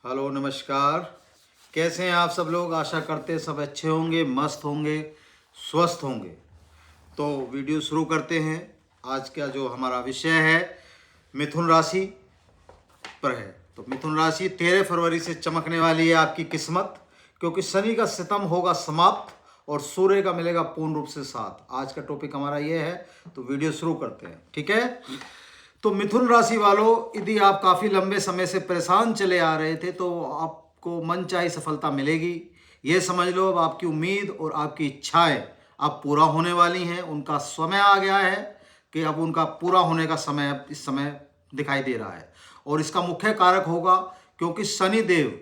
Hello नमस्कार। कैसे हैं आप सब लोग? आशा करते हैं सब अच्छे होंगे, मस्त होंगे, स्वस्थ होंगे। तो वीडियो शुरू करते हैं। आज का जो हमारा विषय है मिथुन राशि पर है। तो मिथुन राशि 13 फरवरी से चमकने वाली है आपकी किस्मत, क्योंकि शनि का सितम होगा समाप्त और सूर्य का मिलेगा पूर्ण रूप से साथ। आज का टॉपिक हमारा ये है, तो वीडियो शुरू करते हैं। ठीक है। तो मिथुन राशि वालों, यदि आप काफ़ी लंबे समय से परेशान चले आ रहे थे तो आपको मनचाही सफलता मिलेगी। ये समझ लो, अब आपकी उम्मीद और आपकी इच्छाएं अब पूरा होने वाली हैं। उनका समय आ गया है कि अब उनका पूरा होने का समय अब इस समय दिखाई दे रहा है। और इसका मुख्य कारक होगा क्योंकि शनिदेव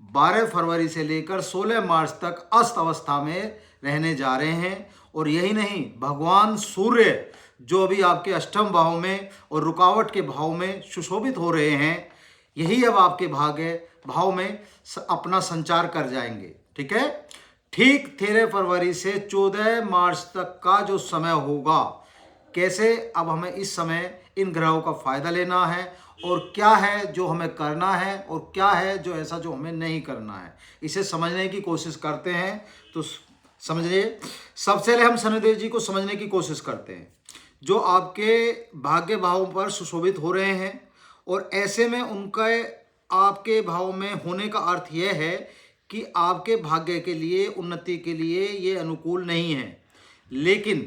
12 फरवरी से लेकर 16 मार्च तक अस्त अवस्था में रहने जा रहे हैं। और यही नहीं, भगवान सूर्य जो अभी आपके अष्टम भाव में और रुकावट के भाव में सुशोभित हो रहे हैं, यही अब आपके भाग्य भाव में अपना संचार कर जाएंगे। ठीक है। ठीक 13 फरवरी से 14 मार्च तक का जो समय होगा, कैसे अब हमें इस समय इन ग्रहों का फायदा लेना है और क्या है जो हमें करना है और क्या है जो ऐसा जो हमें नहीं करना है, इसे समझने की कोशिश करते हैं। तो समझिए, सबसे पहले हम शनिदेव जी को समझने की कोशिश करते हैं, जो आपके भाग्य भाव पर सुशोभित हो रहे हैं। और ऐसे में उनका आपके भाव में होने का अर्थ यह है कि आपके भाग्य के लिए, उन्नति के लिए ये अनुकूल नहीं है। लेकिन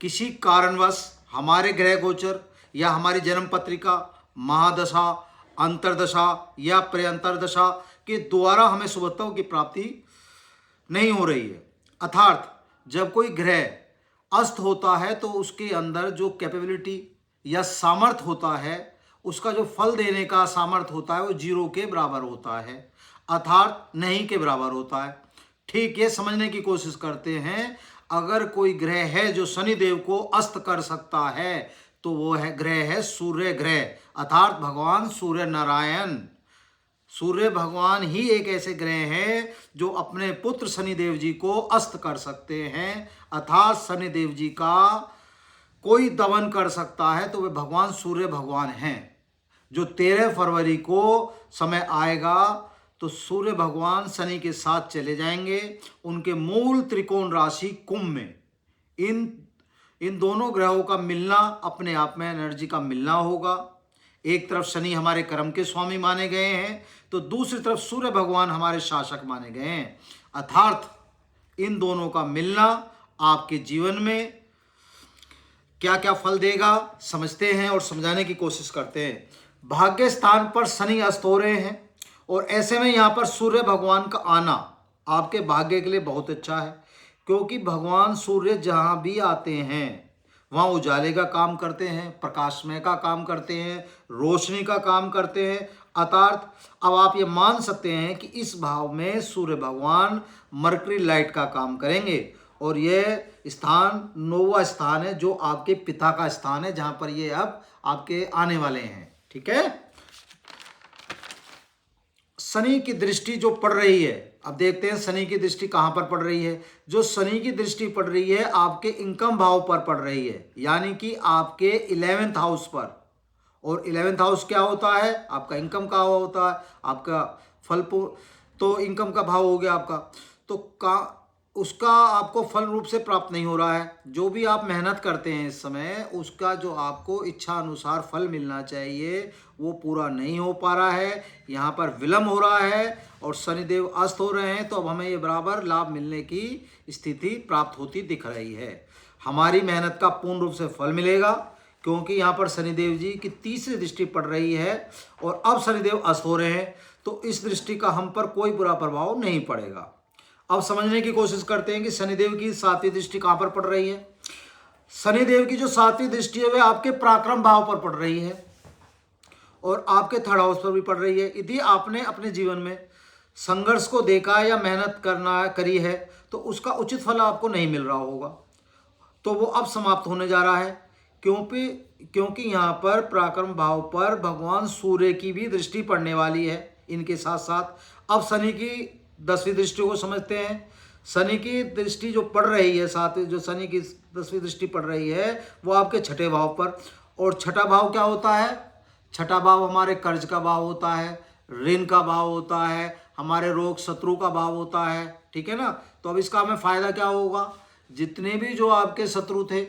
किसी कारणवश हमारे ग्रह गोचर या हमारी जन्म पत्रिका, महादशा, अंतरदशा या प्रयंतरदशा के द्वारा हमें शुभत्वों की प्राप्ति नहीं हो रही है। अर्थात जब कोई ग्रह अस्त होता है तो उसके अंदर जो कैपेबिलिटी या सामर्थ्य होता है, उसका जो फल देने का सामर्थ्य होता है, वो 0 के बराबर होता है, अर्थात नहीं के बराबर होता है। ठीक, ये समझने की कोशिश करते हैं। अगर कोई ग्रह है जो शनिदेव को अस्त कर सकता है तो वो है ग्रह है सूर्य ग्रह, अर्थात भगवान सूर्य नारायण। सूर्य भगवान ही एक ऐसे ग्रह हैं जो अपने पुत्र शनिदेव जी को अस्त कर सकते हैं, अर्थात शनिदेव जी का कोई दमन कर सकता है तो वे भगवान सूर्य भगवान हैं। जो 13 फरवरी को समय आएगा तो सूर्य भगवान शनि के साथ चले जाएंगे उनके मूल त्रिकोण राशि कुंभ में। इन दोनों ग्रहों का मिलना अपने आप में एनर्जी का मिलना होगा। एक तरफ शनि हमारे कर्म के स्वामी माने गए हैं तो दूसरी तरफ सूर्य भगवान हमारे शासक माने गए हैं। अर्थात इन दोनों का मिलना आपके जीवन में क्या क्या फल देगा, समझते हैं और समझाने की कोशिश करते हैं। भाग्य स्थान पर शनि अस्त हो रहे हैं और ऐसे में यहाँ पर सूर्य भगवान का आना आपके भाग्य के लिए बहुत अच्छा है, क्योंकि भगवान सूर्य जहाँ भी आते हैं वहाँ उजाले का काम करते हैं, प्रकाशमय का काम करते हैं, रोशनी का काम करते हैं। अर्थात अब आप ये मान सकते हैं कि इस भाव में सूर्य भगवान मर्करी लाइट का काम करेंगे और यह स्थान नौवां स्थान है जो आपके पिता का स्थान है, जहाँ पर ये अब आपके आने वाले हैं। ठीक है। शनि की दृष्टि जो पड़ रही है, अब देखते हैं शनि की दृष्टि कहाँ पर पड़ रही है। जो शनि की दृष्टि पड़ रही है आपके इनकम भाव पर पड़ रही है, यानी कि आपके 11th हाउस पर। और 11th हाउस क्या होता है? आपका इनकम का होता है, आपका फल तो इनकम का भाव हो गया आपका, तो उसका आपको फल रूप से प्राप्त नहीं हो रहा है। जो भी आप मेहनत करते हैं इस समय, उसका जो आपको इच्छा अनुसार फल मिलना चाहिए वो पूरा नहीं हो पा रहा है, यहाँ पर विलम्ब हो रहा है और शनिदेव अस्त हो रहे हैं। तो अब हमें ये बराबर लाभ मिलने की स्थिति प्राप्त होती दिख रही है। हमारी मेहनत का पूर्ण रूप से फल मिलेगा, क्योंकि यहाँ पर शनिदेव जी की तीसरी दृष्टि पड़ रही है और अब शनिदेव अस्त हो रहे हैं, तो इस दृष्टि का हम पर कोई बुरा प्रभाव नहीं पड़ेगा। अब समझने की कोशिश करते हैं कि शनिदेव की 7वीं दृष्टि कहाँ पर पड़ रही है। शनिदेव की जो 7वीं दृष्टि है वह आपके पराक्रम भाव पर पड़ रही है और आपके 3rd हाउस पर भी पड़ रही है। यदि आपने अपने जीवन में संघर्ष को देखा या मेहनत करी है तो उसका उचित फल आपको नहीं मिल रहा होगा, तो वो अब समाप्त होने जा रहा है, क्योंकि यहाँ पर पराक्रम भाव पर भगवान सूर्य की भी दृष्टि पड़ने वाली है इनके साथ साथ। अब शनि की 10वीं दृष्टि को समझते हैं। शनि की दृष्टि जो पड़ रही है, साथ जो शनि की 10वीं दृष्टि पड़ रही है वो आपके 6ठे भाव पर। और 6ठा भाव क्या होता है? 6ठा भाव हमारे कर्ज का भाव होता है, ऋण का भाव होता है, हमारे रोग शत्रु का भाव होता है, ठीक है ना। तो अब इसका हमें फायदा क्या होगा, जितने भी जो आपके शत्रु थे,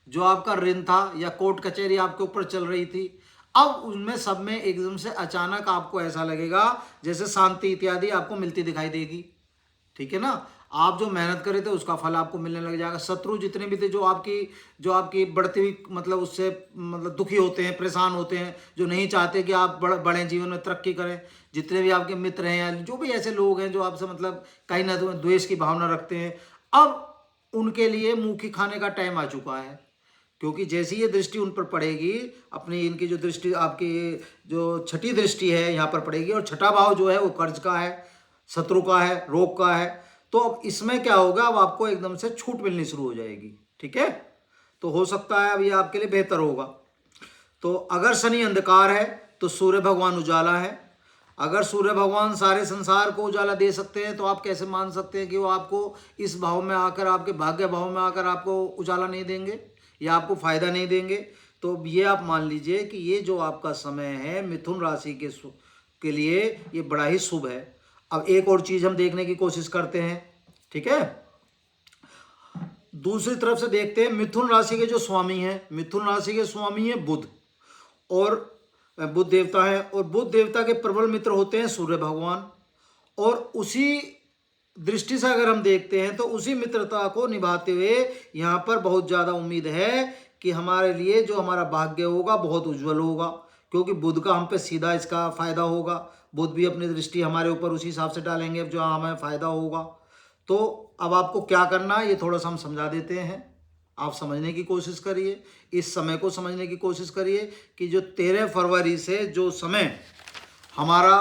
जो आपका ऋण था या कोर्ट कचहरी आपके ऊपर चल रही थी, अब उनमें सब में एकदम से अचानक आपको ऐसा लगेगा जैसे शांति इत्यादि आपको मिलती दिखाई देगी, ठीक है ना। आप जो मेहनत करे थे उसका फल आपको मिलने लग जाएगा। शत्रु जितने भी थे जो आपकी बढ़ती हुई मतलब उससे मतलब दुखी होते हैं, परेशान होते हैं, जो नहीं चाहते कि आप बढ़े जीवन में तरक्की करें, जितने भी आपके मित्र हैं या जो भी ऐसे लोग हैं जो आपसे मतलब कहीं ना द्वेष की भावना रखते हैं, अब उनके लिए मुँह की खाने का टाइम आ चुका है। क्योंकि जैसी ये दृष्टि उन पर पड़ेगी, अपनी इनकी जो दृष्टि आपकी जो छठी दृष्टि है यहाँ पर पड़ेगी, और छठा भाव जो है वो कर्ज का है, शत्रु का है, रोग का है। तो अब इसमें क्या होगा, अब आपको एकदम से छूट मिलनी शुरू हो जाएगी, ठीक है। तो हो सकता है अब ये आपके लिए बेहतर होगा। तो अगर शनि अंधकार है तो सूर्य भगवान उजाला है। अगर सूर्य भगवान सारे संसार को उजाला दे सकते हैं तो आप कैसे मान सकते हैं कि वो आपको इस भाव में आकर, आपके भाग्य भाव में आकर आपको उजाला नहीं देंगे या आपको फायदा नहीं देंगे। तो ये आप मान लीजिए कि ये जो आपका समय है मिथुन राशि के लिए ये बड़ा ही शुभ है। अब एक और चीज हम देखने की कोशिश करते हैं, ठीक है। दूसरी तरफ से देखते हैं, मिथुन राशि के जो स्वामी हैं, मिथुन राशि के स्वामी हैं बुध, और बुध देवता है, और बुध देवता के प्रबल मित्र होते हैं सूर्य भगवान। और उसी दृष्टि से अगर हम देखते हैं तो उसी मित्रता को निभाते हुए यहाँ पर बहुत ज़्यादा उम्मीद है कि हमारे लिए जो हमारा भाग्य होगा बहुत उज्जवल होगा, क्योंकि बुध का हम पे सीधा इसका फायदा होगा। बुध भी अपनी दृष्टि हमारे ऊपर उसी हिसाब से डालेंगे जो हमें फायदा होगा। तो अब आपको क्या करना है ये थोड़ा सा हम समझा देते हैं, आप समझने की कोशिश करिए, इस समय को समझने की कोशिश करिए कि जो 13 फरवरी से जो समय हमारा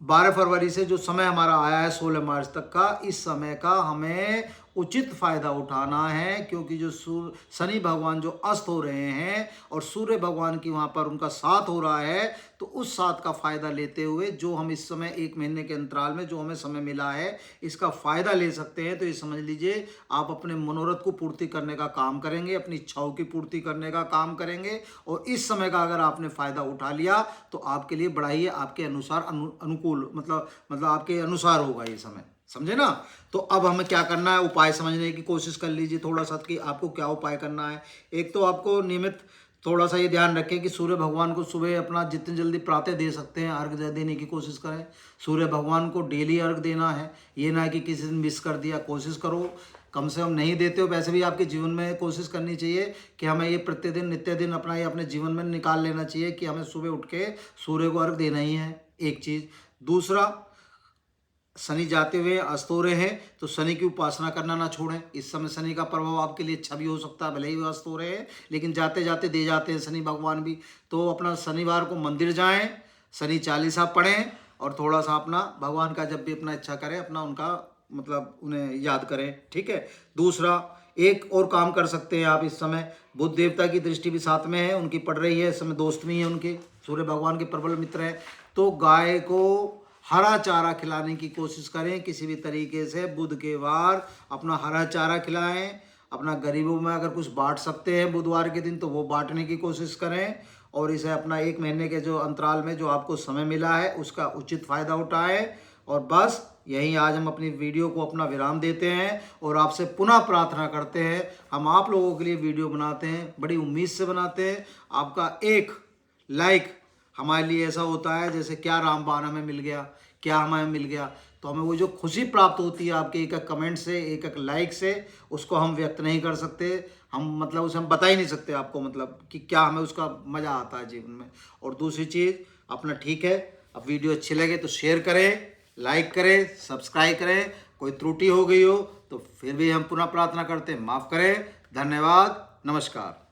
12 फरवरी से जो समय हमारा आया है 16 मार्च तक का, इस समय का हमें उचित फायदा उठाना है। क्योंकि जो शनि भगवान जो अस्त हो रहे हैं और सूर्य भगवान की वहाँ पर उनका साथ हो रहा है, तो उस साथ का फायदा लेते हुए जो हम इस समय 1 महीने के अंतराल में जो हमें समय मिला है इसका फायदा ले सकते हैं। तो ये समझ लीजिए आप अपने मनोरथ को पूर्ति करने का काम करेंगे, अपनी इच्छाओं की पूर्ति करने का काम करेंगे, और इस समय का अगर आपने फायदा उठा लिया तो आपके लिए बड़ा ही आपके अनुसार अनुकूल मतलब आपके अनुसार होगा ये समय, समझे ना। तो अब हमें क्या करना है, उपाय समझने की कोशिश कर लीजिए थोड़ा सा कि आपको क्या उपाय करना है। एक तो आपको नियमित थोड़ा सा ये ध्यान रखें कि सूर्य भगवान को सुबह अपना जितनी जल्दी प्रातः दे सकते हैं अर्घ देने की कोशिश करें। सूर्य भगवान को डेली अर्घ देना है, ये ना कि किसी दिन मिस कर दिया, कोशिश करो कम से कम नहीं देते हो वैसे भी आपके जीवन में कोशिश करनी चाहिए कि हमें ये प्रतिदिन नित्य दिन अपना ये अपने जीवन में निकाल लेना चाहिए कि हमें सुबह उठ के सूर्य को अर्घ देना ही है, एक चीज़। दूसरा, शनि जाते हुए अस्त हो रहे हैं तो शनि की उपासना करना ना छोड़ें। इस समय शनि का प्रभाव आपके लिए अच्छा भी हो सकता है, भले ही अस्त हो रहे हैं लेकिन जाते जाते दे जाते हैं शनि भगवान भी। तो अपना शनिवार को मंदिर जाएं, शनि चालीसा पढ़ें, और थोड़ा सा अपना भगवान का जब भी अपना इच्छा करें अपना उनका मतलब उन्हें याद करें, ठीक है। दूसरा, एक और काम कर सकते हैं आप इस समय, बुध देवता की दृष्टि भी साथ में है, उनकी पड़ रही है, इस समय दोस्त भी हैं उनके, सूर्य भगवान के प्रबल मित्र हैं। तो गाय को हरा चारा खिलाने की कोशिश करें किसी भी तरीके से, बुध के वार अपना हरा चारा खिलाएं, अपना गरीबों में अगर कुछ बांट सकते हैं बुधवार के दिन तो वो बांटने की कोशिश करें, और इसे अपना 1 महीने के जो अंतराल में जो आपको समय मिला है उसका उचित फ़ायदा उठाएं। और बस यहीं आज हम अपनी वीडियो को अपना विराम देते हैं और आपसे पुनः प्रार्थना करते हैं। हम आप लोगों के लिए वीडियो बनाते हैं, बड़ी उम्मीद से बनाते हैं। आपका एक लाइक हमारे लिए ऐसा होता है जैसे क्या रामबाण हमें मिल गया, क्या हमें मिल गया। तो हमें वो जो खुशी प्राप्त होती है आपके एक एक कमेंट से, एक एक लाइक से, उसको हम व्यक्त नहीं कर सकते, हम मतलब उसे हम बता ही नहीं सकते आपको मतलब कि क्या हमें उसका मज़ा आता है जीवन में। और दूसरी चीज़ अपना, ठीक है, अब वीडियो अच्छी लगे तो शेयर करें, लाइक करें, सब्सक्राइब करें। कोई त्रुटि हो गई हो तो फिर भी हम पुनः प्रार्थना करते हैं, माफ़ करें। धन्यवाद, नमस्कार।